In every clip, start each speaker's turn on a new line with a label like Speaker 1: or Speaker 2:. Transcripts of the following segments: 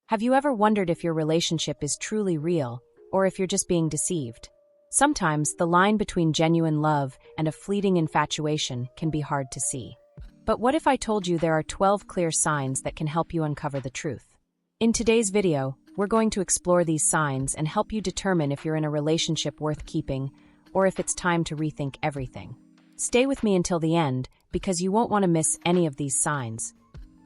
Speaker 1: Have you ever wondered if your relationship is truly real, or if you're just being deceived? Sometimes the line between genuine love and a fleeting infatuation can be hard to see. But what if I told you there are 12 clear signs that can help you uncover the truth? In today's video, we're going to explore these signs and help you determine if you're in a relationship worth keeping, or if it's time to rethink everything. Stay with me until the end, because you won't want to miss any of these signs.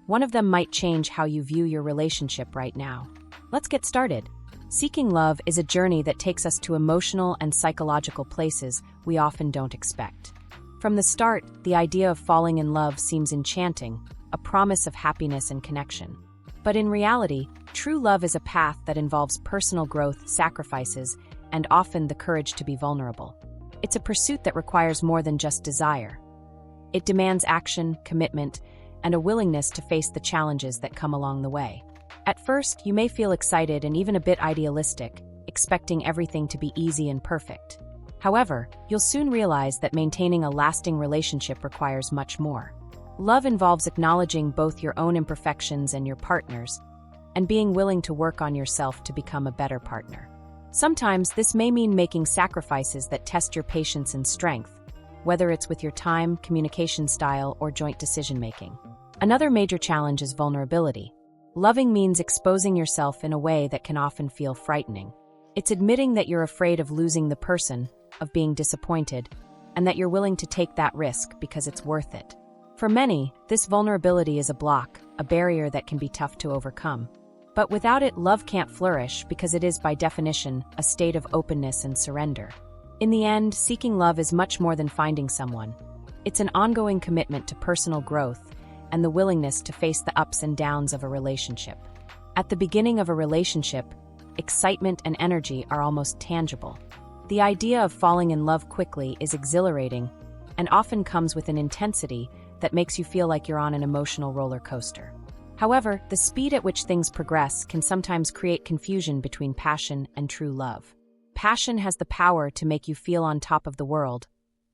Speaker 1: One of them might change how you view your relationship right now. Let's get started. Seeking love is a journey that takes us to emotional and psychological places we often don't expect. From the start, the idea of falling in love seems enchanting, a promise of happiness and connection. But in reality, true love is a path that involves personal growth, sacrifices, and often the courage to be vulnerable. It's a pursuit that requires more than just desire. It demands action, commitment, and a willingness to face the challenges that come along the way. At first, you may feel excited and even a bit idealistic, expecting everything to be easy and perfect. However, you'll soon realize that maintaining a lasting relationship requires much more. Love involves acknowledging both your own imperfections and your partner's, and being willing to work on yourself to become a better partner. Sometimes this may mean making sacrifices that test your patience and strength, whether it's with your time, communication style, or joint decision-making. Another major challenge is vulnerability. Loving means exposing yourself in a way that can often feel frightening. It's admitting that you're afraid of losing the person, of being disappointed, and that you're willing to take that risk because it's worth it. For many, this vulnerability is a block, a barrier that can be tough to overcome. But without it, love can't flourish because it is, by definition, a state of openness and surrender. In the end, seeking love is much more than finding someone. It's an ongoing commitment to personal growth and the willingness to face the ups and downs of a relationship. At the beginning of a relationship, excitement and energy are almost tangible. The idea of falling in love quickly is exhilarating and often comes with an intensity that makes you feel like you're on an emotional roller coaster. However, the speed at which things progress can sometimes create confusion between passion and true love. Passion has the power to make you feel on top of the world,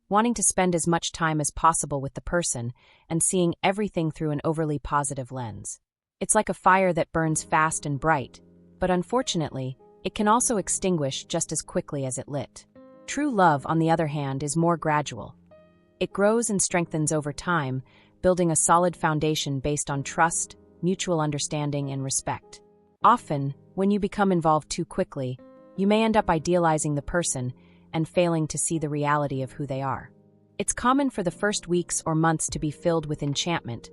Speaker 1: wanting to spend as much time as possible with the person and seeing everything through an overly positive lens. It's like a fire that burns fast and bright, but unfortunately, it can also extinguish just as quickly as it lit. True love, on the other hand, is more gradual. It grows and strengthens over time, building a solid foundation based on trust, mutual understanding, and respect. Often, when you become involved too quickly, you may end up idealizing the person and failing to see the reality of who they are. It's common for the first weeks or months to be filled with enchantment,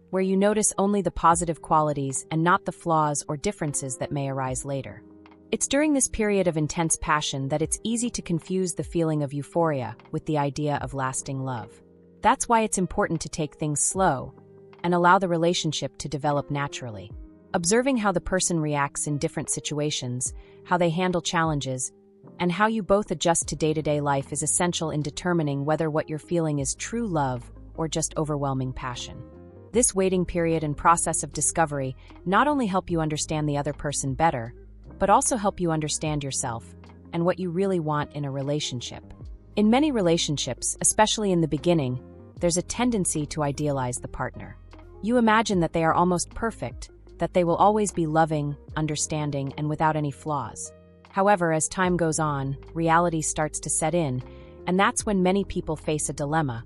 Speaker 1: where you notice only the positive qualities and not the flaws or differences that may arise later. It's during this period of intense passion that it's easy to confuse the feeling of euphoria with the idea of lasting love. That's why it's important to take things slow and allow the relationship to develop naturally. Observing how the person reacts in different situations, how they handle challenges, and how you both adjust to day-to-day life is essential in determining whether what you're feeling is true love or just overwhelming passion. This waiting period and process of discovery not only help you understand the other person better, but also help you understand yourself and what you really want in a relationship. In many relationships, especially in the beginning, there's a tendency to idealize the partner. You imagine that they are almost perfect, that they will always be loving, understanding, and without any flaws. However, as time goes on, reality starts to set in, and that's when many people face a dilemma: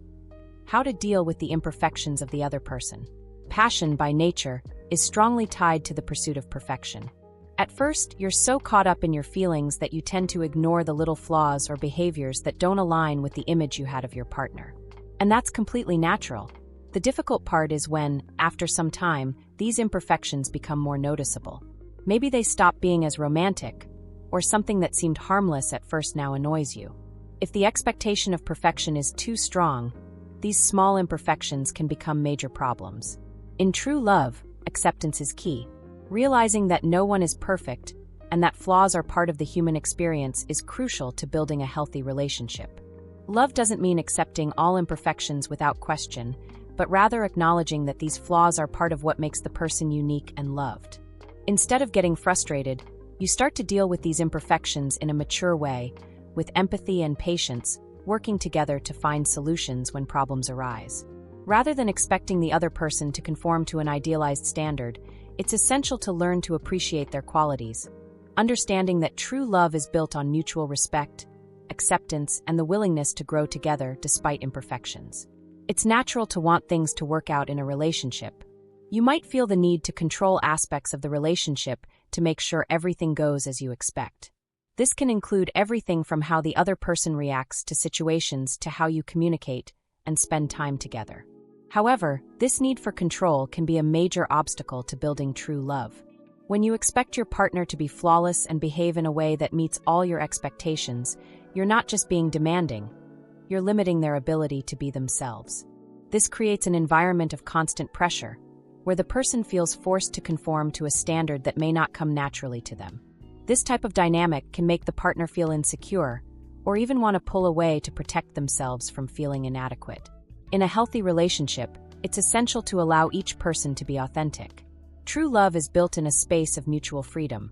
Speaker 1: how to deal with the imperfections of the other person. Passion, by nature, is strongly tied to the pursuit of perfection. At first, you're so caught up in your feelings that you tend to ignore the little flaws or behaviors that don't align with the image you had of your partner. And that's completely natural. The difficult part is when, after some time, these imperfections become more noticeable. Maybe they stop being as romantic, or something that seemed harmless at first now annoys you. If the expectation of perfection is too strong, these small imperfections can become major problems. In true love, acceptance is key. Realizing that no one is perfect and that flaws are part of the human experience is crucial to building a healthy relationship. Love doesn't mean accepting all imperfections without question, but rather acknowledging that these flaws are part of what makes the person unique and loved. Instead of getting frustrated, you start to deal with these imperfections in a mature way, with empathy and patience, working together to find solutions when problems arise. Rather than expecting the other person to conform to an idealized standard, it's essential to learn to appreciate their qualities, understanding that true love is built on mutual respect, acceptance, and the willingness to grow together despite imperfections. It's natural to want things to work out in a relationship. You might feel the need to control aspects of the relationship to make sure everything goes as you expect. This can include everything from how the other person reacts to situations to how you communicate and spend time together. However, this need for control can be a major obstacle to building true love. When you expect your partner to be flawless and behave in a way that meets all your expectations, you're not just being demanding, you're limiting their ability to be themselves. This creates an environment of constant pressure, where the person feels forced to conform to a standard that may not come naturally to them. This type of dynamic can make the partner feel insecure, or even want to pull away to protect themselves from feeling inadequate. In a healthy relationship, it's essential to allow each person to be authentic. True love is built in a space of mutual freedom,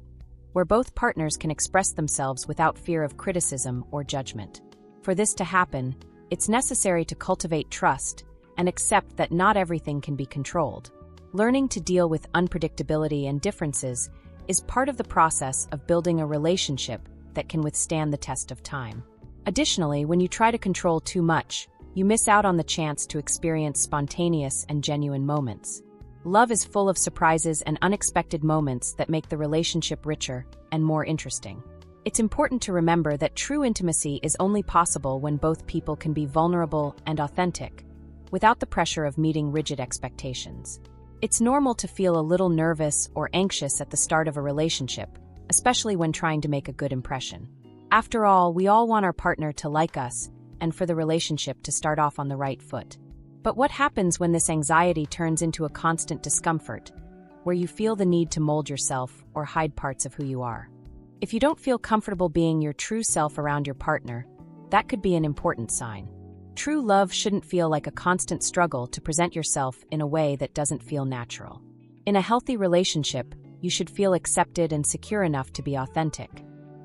Speaker 1: where both partners can express themselves without fear of criticism or judgment. For this to happen, it's necessary to cultivate trust and accept that not everything can be controlled. Learning to deal with unpredictability and differences is part of the process of building a relationship that can withstand the test of time. Additionally, when you try to control too much, you miss out on the chance to experience spontaneous and genuine moments. Love is full of surprises and unexpected moments that make the relationship richer and more interesting. It's important to remember that true intimacy is only possible when both people can be vulnerable and authentic, without the pressure of meeting rigid expectations. It's normal to feel a little nervous or anxious at the start of a relationship, especially when trying to make a good impression. After all, we all want our partner to like us and for the relationship to start off on the right foot. But what happens when this anxiety turns into a constant discomfort, where you feel the need to mold yourself or hide parts of who you are? If you don't feel comfortable being your true self around your partner, that could be an important sign. True love shouldn't feel like a constant struggle to present yourself in a way that doesn't feel natural. In a healthy relationship, you should feel accepted and secure enough to be authentic.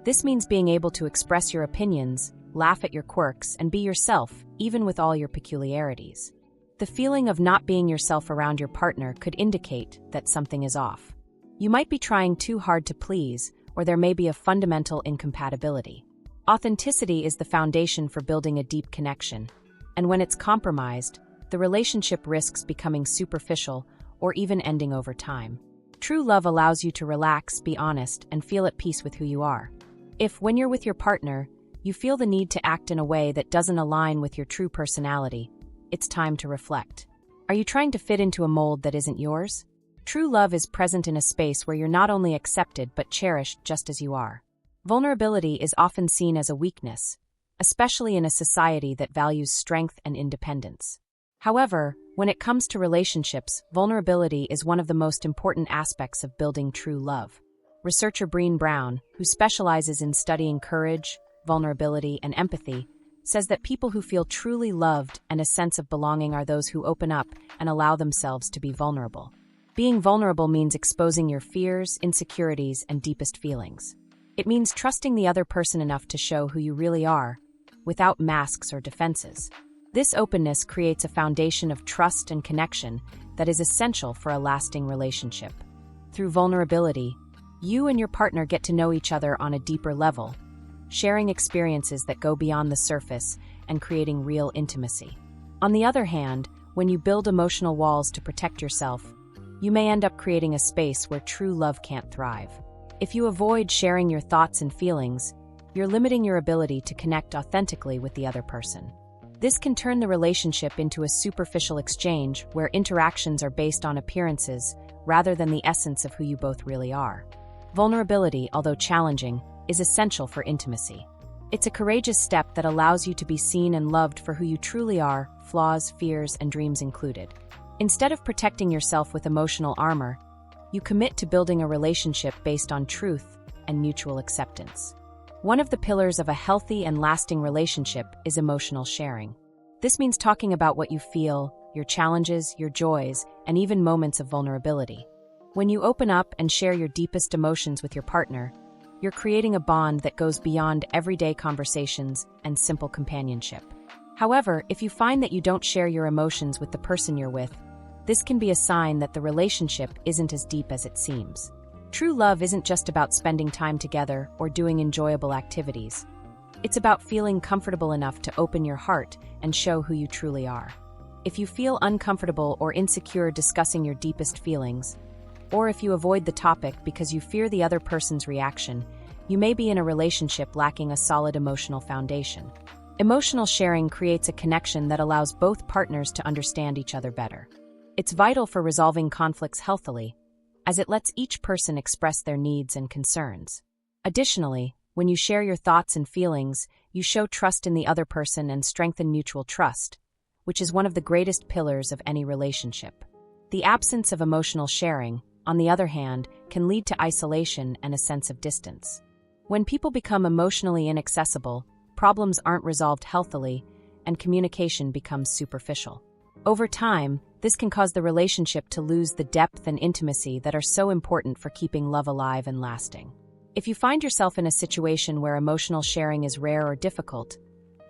Speaker 1: This means being able to express your opinions, laugh at your quirks, and be yourself, even with all your peculiarities. The feeling of not being yourself around your partner could indicate that something is off. You might be trying too hard to please, or there may be a fundamental incompatibility. Authenticity is the foundation for building a deep connection, and when it's compromised, the relationship risks becoming superficial or even ending over time. True love allows you to relax, be honest, and feel at peace with who you are. If, when you're with your partner, you feel the need to act in a way that doesn't align with your true personality, it's time to reflect. Are you trying to fit into a mold that isn't yours? True love is present in a space where you're not only accepted but cherished just as you are. Vulnerability is often seen as a weakness, especially in a society that values strength and independence. However, when it comes to relationships, vulnerability is one of the most important aspects of building true love. Researcher Brené Brown, who specializes in studying courage, vulnerability, and empathy, says that people who feel truly loved and a sense of belonging are those who open up and allow themselves to be vulnerable. Being vulnerable means exposing your fears, insecurities, and deepest feelings. It means trusting the other person enough to show who you really are, without masks or defenses. This openness creates a foundation of trust and connection that is essential for a lasting relationship. Through vulnerability, you and your partner get to know each other on a deeper level, sharing experiences that go beyond the surface and creating real intimacy. On the other hand, when you build emotional walls to protect yourself, you may end up creating a space where true love can't thrive. If you avoid sharing your thoughts and feelings, you're limiting your ability to connect authentically with the other person. This can turn the relationship into a superficial exchange where interactions are based on appearances rather than the essence of who you both really are. Vulnerability, although challenging, is essential for intimacy. It's a courageous step that allows you to be seen and loved for who you truly are, flaws, fears, and dreams included. Instead of protecting yourself with emotional armor, you commit to building a relationship based on truth and mutual acceptance. One of the pillars of a healthy and lasting relationship is emotional sharing. This means talking about what you feel, your challenges, your joys, and even moments of vulnerability. When you open up and share your deepest emotions with your partner, you're creating a bond that goes beyond everyday conversations and simple companionship. However, if you find that you don't share your emotions with the person you're with, this can be a sign that the relationship isn't as deep as it seems. True love isn't just about spending time together or doing enjoyable activities. It's about feeling comfortable enough to open your heart and show who you truly are. If you feel uncomfortable or insecure discussing your deepest feelings, or if you avoid the topic because you fear the other person's reaction, you may be in a relationship lacking a solid emotional foundation. Emotional sharing creates a connection that allows both partners to understand each other better. It's vital for resolving conflicts healthily, as it lets each person express their needs and concerns. Additionally, when you share your thoughts and feelings, you show trust in the other person and strengthen mutual trust, which is one of the greatest pillars of any relationship. The absence of emotional sharing, on the other hand, can lead to isolation and a sense of distance. When people become emotionally inaccessible, problems aren't resolved healthily, and communication becomes superficial. Over time, this can cause the relationship to lose the depth and intimacy that are so important for keeping love alive and lasting. If you find yourself in a situation where emotional sharing is rare or difficult,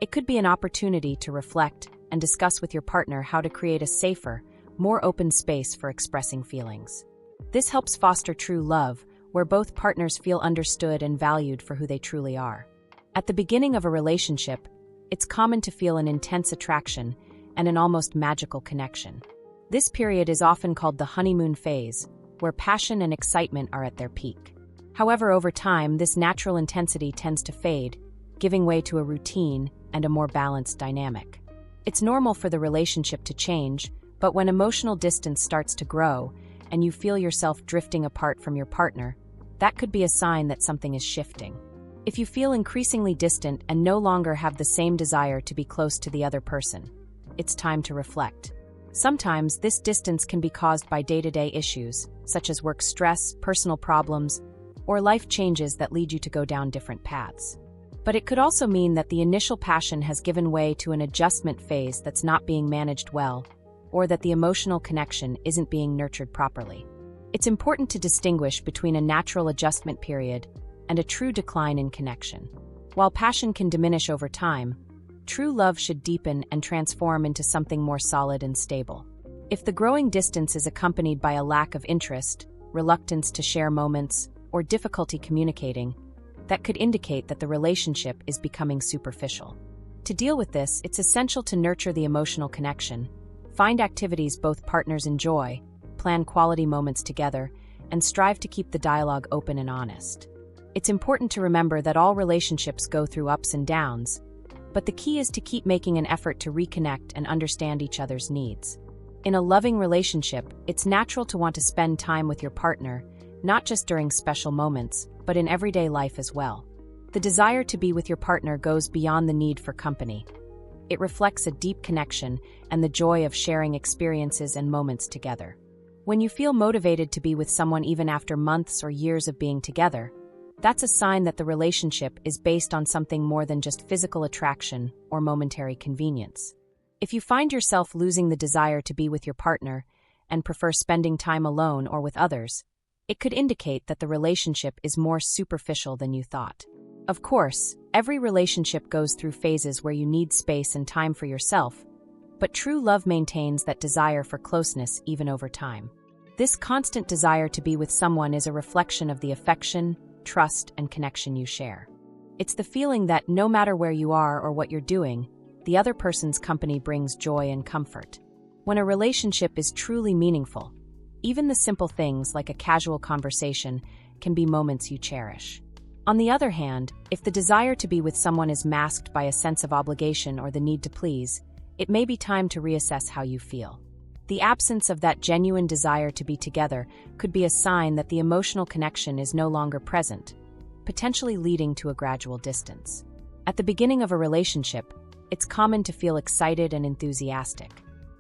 Speaker 1: it could be an opportunity to reflect and discuss with your partner how to create a safer, more open space for expressing feelings. This helps foster true love, where both partners feel understood and valued for who they truly are. At the beginning of a relationship, it's common to feel an intense attraction and an almost magical connection. This period is often called the honeymoon phase, where passion and excitement are at their peak. However, over time, this natural intensity tends to fade, giving way to a routine and a more balanced dynamic. It's normal for the relationship to change, but when emotional distance starts to grow and you feel yourself drifting apart from your partner, that could be a sign that something is shifting. If you feel increasingly distant and no longer have the same desire to be close to the other person, it's time to reflect. Sometimes this distance can be caused by day-to-day issues, such as work stress, personal problems, or life changes that lead you to go down different paths. But it could also mean that the initial passion has given way to an adjustment phase that's not being managed well, or that the emotional connection isn't being nurtured properly. It's important to distinguish between a natural adjustment period and a true decline in connection. While passion can diminish over time, true love should deepen and transform into something more solid and stable. If the growing distance is accompanied by a lack of interest, reluctance to share moments, or difficulty communicating, that could indicate that the relationship is becoming superficial. To deal with this, it's essential to nurture the emotional connection, find activities both partners enjoy, plan quality moments together, and strive to keep the dialogue open and honest. It's important to remember that all relationships go through ups and downs, but the key is to keep making an effort to reconnect and understand each other's needs. In a loving relationship, it's natural to want to spend time with your partner, not just during special moments, but in everyday life as well. The desire to be with your partner goes beyond the need for company. It reflects a deep connection and the joy of sharing experiences and moments together. When you feel motivated to be with someone even after months or years of being together, that's a sign that the relationship is based on something more than just physical attraction or momentary convenience. If you find yourself losing the desire to be with your partner and prefer spending time alone or with others, it could indicate that the relationship is more superficial than you thought. Of course, every relationship goes through phases where you need space and time for yourself, but true love maintains that desire for closeness even over time. This constant desire to be with someone is a reflection of the affection, trust, and connection you share. It's the feeling that no matter where you are or what you're doing, the other person's company brings joy and comfort. When a relationship is truly meaningful, even the simple things like a casual conversation can be moments you cherish. On the other hand, if the desire to be with someone is masked by a sense of obligation or the need to please, it may be time to reassess how you feel. The absence of that genuine desire to be together could be a sign that the emotional connection is no longer present, potentially leading to a gradual distance. At the beginning of a relationship, it's common to feel excited and enthusiastic.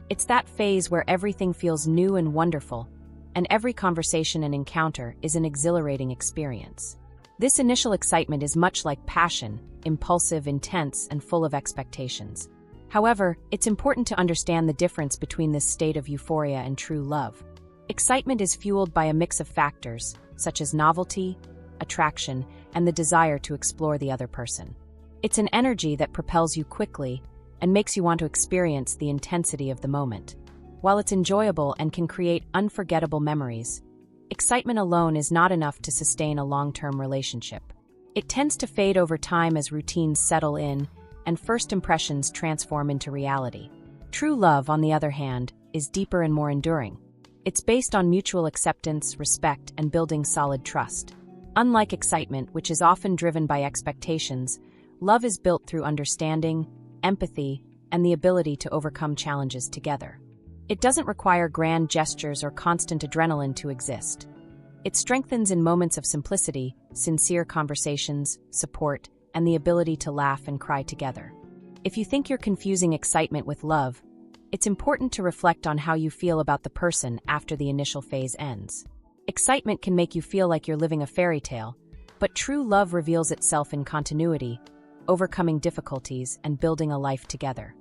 Speaker 1: It's that phase where everything feels new and wonderful, and every conversation and encounter is an exhilarating experience. This initial excitement is much like passion, impulsive, intense, and full of expectations. However, it's important to understand the difference between this state of euphoria and true love. Excitement is fueled by a mix of factors, such as novelty, attraction, and the desire to explore the other person. It's an energy that propels you quickly and makes you want to experience the intensity of the moment. While it's enjoyable and can create unforgettable memories, excitement alone is not enough to sustain a long-term relationship. It tends to fade over time as routines settle in and first impressions transform into reality. True love, on the other hand, is deeper and more enduring. It's based on mutual acceptance, respect, and building solid trust. Unlike excitement, which is often driven by expectations, love is built through understanding, empathy, and the ability to overcome challenges together. It doesn't require grand gestures or constant adrenaline to exist. It strengthens in moments of simplicity, sincere conversations, support, and the ability to laugh and cry together. If you think you're confusing excitement with love, it's important to reflect on how you feel about the person after the initial phase ends. Excitement can make you feel like you're living a fairy tale, but true love reveals itself in continuity, overcoming difficulties, and building a life together.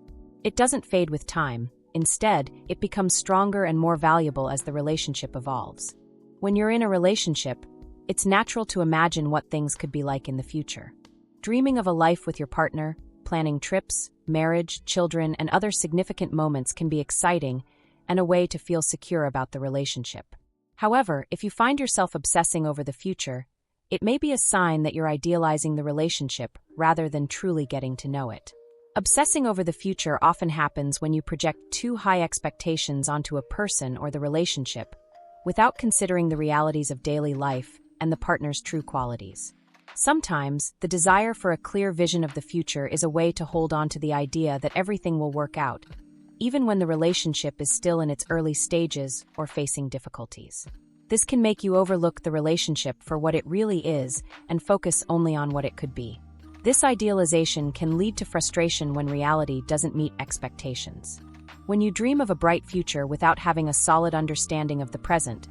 Speaker 1: It doesn't fade with time. Instead, it becomes stronger and more valuable as the relationship evolves. When you're in a relationship, it's natural to imagine what things could be like in the future. Dreaming of a life with your partner, planning trips, marriage, children, and other significant moments can be exciting and a way to feel secure about the relationship. However, if you find yourself obsessing over the future, it may be a sign that you're idealizing the relationship rather than truly getting to know it. Obsessing over the future often happens when you project too high expectations onto a person or the relationship, without considering the realities of daily life and the partner's true qualities. Sometimes, the desire for a clear vision of the future is a way to hold on to the idea that everything will work out, even when the relationship is still in its early stages or facing difficulties. This can make you overlook the relationship for what it really is and focus only on what it could be. This idealization can lead to frustration when reality doesn't meet expectations. When you dream of a bright future without having a solid understanding of the present,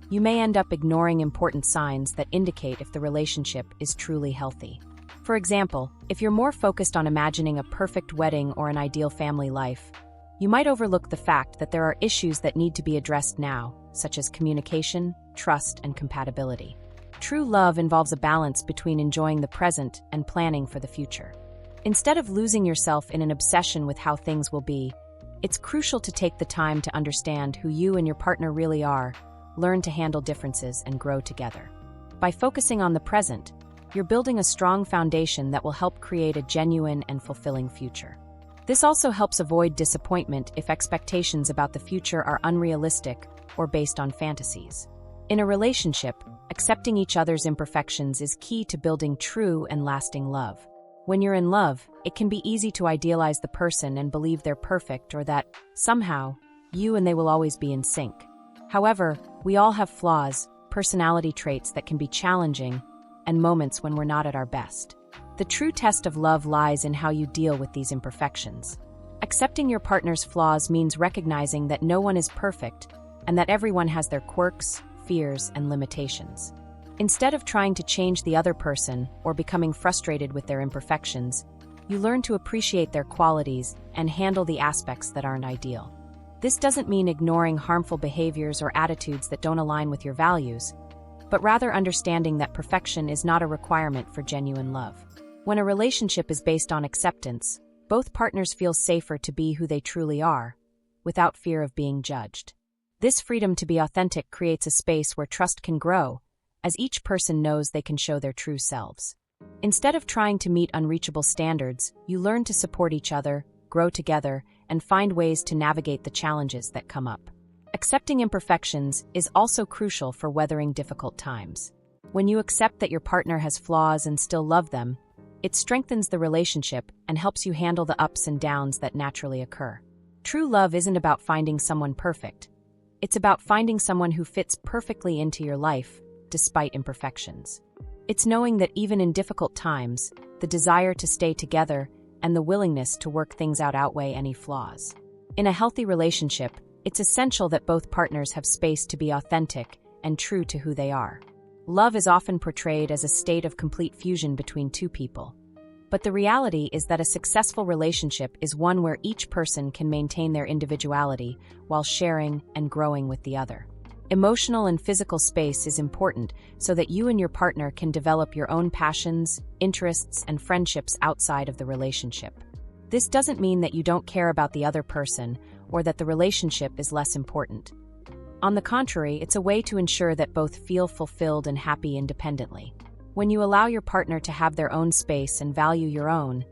Speaker 1: you may end up ignoring important signs that indicate if the relationship is truly healthy. For example, if you're more focused on imagining a perfect wedding or an ideal family life, you might overlook the fact that there are issues that need to be addressed now, such as communication, trust, and compatibility. True love involves a balance between enjoying the present and planning for the future. Instead of losing yourself in an obsession with how things will be, it's crucial to take the time to understand who you and your partner really are, learn to handle differences, and grow together. By focusing on the present, you're building a strong foundation that will help create a genuine and fulfilling future. This also helps avoid disappointment if expectations about the future are unrealistic or based on fantasies. In a relationship, accepting each other's imperfections is key to building true and lasting love. When you're in love, it can be easy to idealize the person and believe they're perfect or that, somehow, you and they will always be in sync. However, we all have flaws, personality traits that can be challenging, and moments when we're not at our best. The true test of love lies in how you deal with these imperfections. Accepting your partner's flaws means recognizing that no one is perfect and that everyone has their quirks, fears, and limitations. Instead of trying to change the other person or becoming frustrated with their imperfections, you learn to appreciate their qualities and handle the aspects that aren't ideal. This doesn't mean ignoring harmful behaviors or attitudes that don't align with your values, but rather understanding that perfection is not a requirement for genuine love. When a relationship is based on acceptance, both partners feel safer to be who they truly are, without fear of being judged. This freedom to be authentic creates a space where trust can grow, as each person knows they can show their true selves. Instead of trying to meet unreachable standards, you learn to support each other, grow together, and find ways to navigate the challenges that come up. Accepting imperfections is also crucial for weathering difficult times. When you accept that your partner has flaws and still love them, it strengthens the relationship and helps you handle the ups and downs that naturally occur. True love isn't about finding someone perfect. It's about finding someone who fits perfectly into your life, despite imperfections. It's knowing that even in difficult times, the desire to stay together and the willingness to work things out outweigh any flaws. In a healthy relationship, it's essential that both partners have space to be authentic and true to who they are. Love is often portrayed as a state of complete fusion between two people. But the reality is that a successful relationship is one where each person can maintain their individuality while sharing and growing with the other. Emotional and physical space is important so that you and your partner can develop your own passions, interests, and friendships outside of the relationship. This doesn't mean that you don't care about the other person or that the relationship is less important. On the contrary, it's a way to ensure that both feel fulfilled and happy independently. When you allow your partner to have their own space and value your own,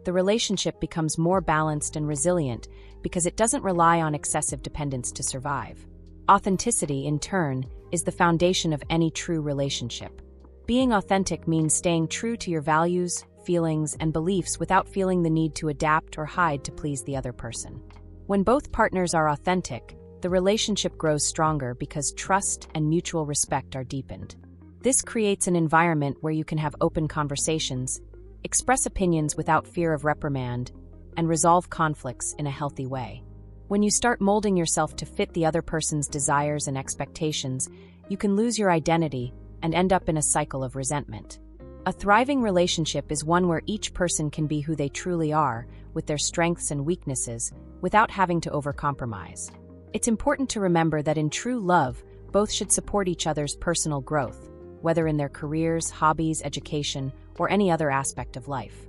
Speaker 1: the relationship becomes more balanced and resilient because it doesn't rely on excessive dependence to survive. Authenticity, in turn, is the foundation of any true relationship. Being authentic means staying true to your values, feelings, and beliefs without feeling the need to adapt or hide to please the other person. When both partners are authentic, the relationship grows stronger because trust and mutual respect are deepened. This creates an environment where you can have open conversations, express opinions without fear of reprimand, and resolve conflicts in a healthy way. When you start molding yourself to fit the other person's desires and expectations, you can lose your identity and end up in a cycle of resentment. A thriving relationship is one where each person can be who they truly are, with their strengths and weaknesses, without having to overcompromise. It's important to remember that in true love, both should support each other's personal growth, whether in their careers, hobbies, education, or any other aspect of life.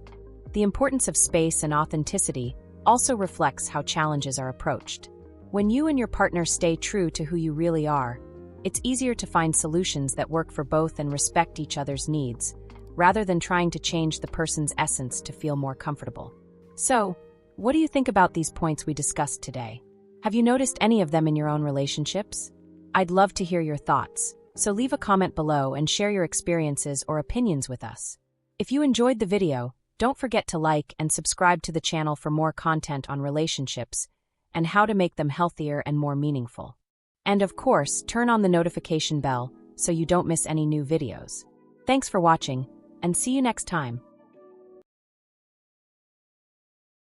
Speaker 1: The importance of space and authenticity also reflects how challenges are approached. When you and your partner stay true to who you really are, it's easier to find solutions that work for both and respect each other's needs, rather than trying to change the person's essence to feel more comfortable. So, what do you think about these points we discussed today? Have you noticed any of them in your own relationships? I'd love to hear your thoughts, so leave a comment below and share your experiences or opinions with us. If you enjoyed the video, don't forget to like and subscribe to the channel for more content on relationships and how to make them healthier and more meaningful. And of course, turn on the notification bell so you don't miss any new videos. Thanks for watching, and see you next time.